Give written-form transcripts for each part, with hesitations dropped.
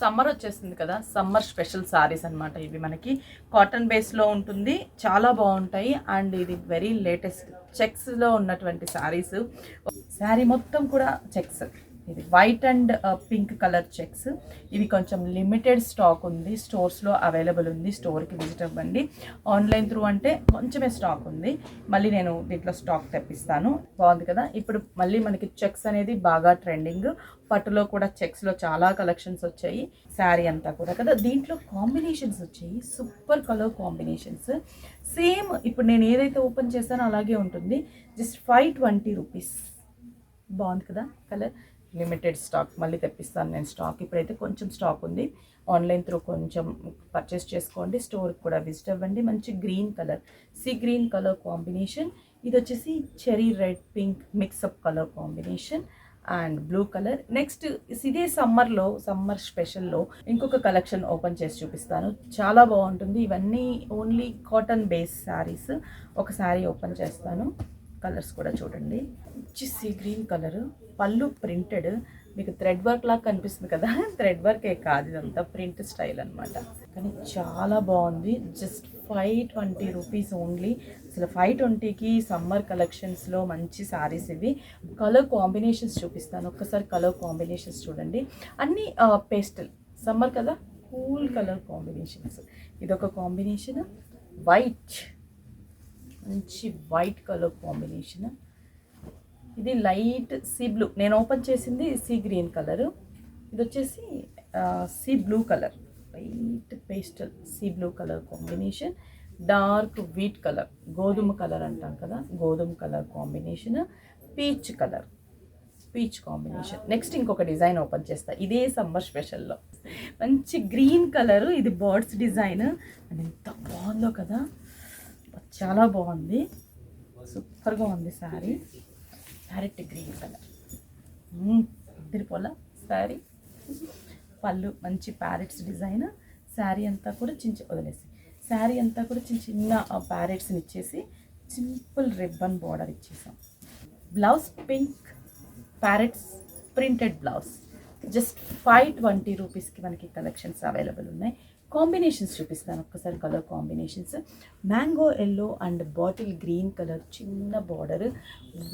Summer వచ్చేస్తుంది కదా, summer special saris అన్నమాట ఇవి. మనకి కాటన్ బేస్లో ఉంటుంది, చాలా బాగుంటాయి. అండ్ ఇది వెరీ లేటెస్ట్ చెక్స్లో ఉన్నటువంటి సారీస్. శారీ మొత్తం కూడా చెక్స్, ఇది white and pink colour checks. ఇవి కొంచెం లిమిటెడ్ స్టాక్ ఉంది, స్టోర్స్లో అవైలబుల్ ఉంది. స్టోర్కి విజిట్ అవ్వండి. ఆన్లైన్ త్రూ అంటే కొంచెమే స్టాక్ ఉంది, మళ్ళీ నేను దీంట్లో స్టాక్ తెప్పిస్తాను. బాగుంది కదా. ఇప్పుడు మళ్ళీ మనకి చెక్స్ అనేది బాగా ట్రెండింగ్. పట్టులో కూడా చెక్స్లో చాలా కలెక్షన్స్ వచ్చాయి. శారీ అంతా కూడా కదా, దీంట్లో కాంబినేషన్స్ వచ్చాయి, సూపర్ కలర్ కాంబినేషన్స్. సేమ్ ఇప్పుడు నేను ఏదైతే ఓపెన్ చేశానో అలాగే ఉంటుంది. Just 520 rupees. బాగుంది కదా కలర్. లిమిటెడ్ స్టాక్, మళ్ళీ తెప్పిస్తాను నేను స్టాక్. ఇప్పుడైతే కొంచెం స్టాక్ ఉంది. ఆన్లైన్ త్రూ కొంచెం పర్చేస్ చేసుకోండి, స్టోర్కి కూడా విజిట్ అవ్వండి. మంచి green colour, sea green colour combination. ఇది వచ్చేసి cherry red pink mix up colour combination and blue colour. Next ఇదే సమ్మర్లో, సమ్మర్ స్పెషల్లో ఇంకొక కలెక్షన్ ఓపెన్ చేసి చూపిస్తాను, చాలా బాగుంటుంది. ఇవన్నీ ఓన్లీ కాటన్ బేస్ శారీస్. ఒక శారీ ఓపెన్ చేస్తాను, కలర్స్ కూడా చూడండి. మంచి సీ గ్రీన్ కలర్, పళ్ళు ప్రింటెడ్. మీకు థ్రెడ్ వర్క్ లాగా కనిపిస్తుంది కదా, థ్రెడ్ వర్కే కాదు, ఇదంతా ప్రింట్ స్టైల్ అనమాట. కానీ చాలా బాగుంది. Just 520 rupees only. అసలు 520కి సమ్మర్ కలెక్షన్స్లో మంచి శారీస్ ఇవి. కలర్ కాంబినేషన్స్ చూపిస్తాను, ఒక్కసారి కలర్ కాంబినేషన్స్ చూడండి. అన్నీ పేస్టల్, సమ్మర్ కదా, కూల్ కలర్ కాంబినేషన్స్. ఇదొక కాంబినేషన్, వైట్, మంచి వైట్ కలర్ కాంబినేషన్. ఇది లైట్ సీ బ్లూ, నేను ఓపెన్ చేసింది సీ గ్రీన్ కలరు. ఇది వచ్చేసి sea blue colour, light pastel sea blue colour combination. Dark wheat colour, గోధుమ కలర్ అంటాం కదా, గోధుమ colour combination. Peach colour, peach combination. Next ఇంకొక డిజైన్ ఓపెన్ చేస్తా, ఇదే సమ్మర్ స్పెషల్లో. మంచి గ్రీన్ కలరు, ఇది బర్డ్స్ డిజైన్. అండ్ ఎంత బాగుందో కదా, చాలా బాగుంది, సూపర్గా ఉంది శారీ. ప్యారెట్ గ్రీన్ కలర్, ఇద్దరిపోల శారీ. పళ్ళు మంచి ప్యారెట్స్ డిజైన్. శారీ అంతా కూడా వదిలేసి, శారీ అంతా కూడా చిన్న చిన్న ప్యారెట్స్ని ఇచ్చేసి సింపుల్ రిబ్బన్ బార్డర్ ఇచ్చేసాం. Blouse pink parrots printed blouse. Just 520 రూపీస్కి మనకి కలెక్షన్స్ అవైలబుల్ ఉన్నాయి. కాంబినేషన్స్ చూపిస్తాను ఒక్కసారి, colour combinations. Mango yellow and bottle green colour, చిన్న border.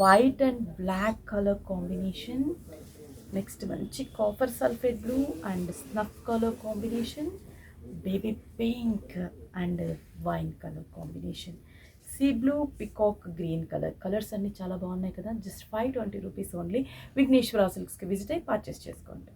White and black colour combination. Next మంచి copper sulphate blue and snuff colour combination. Baby pink and wine colour combination. Sea blue peacock green colour. Colours అన్నీ చాలా బాగున్నాయి కదా. Just 520 rupees only. Vigneshwara సిల్క్స్కి visit అయ్యి purchase చేసుకోండి.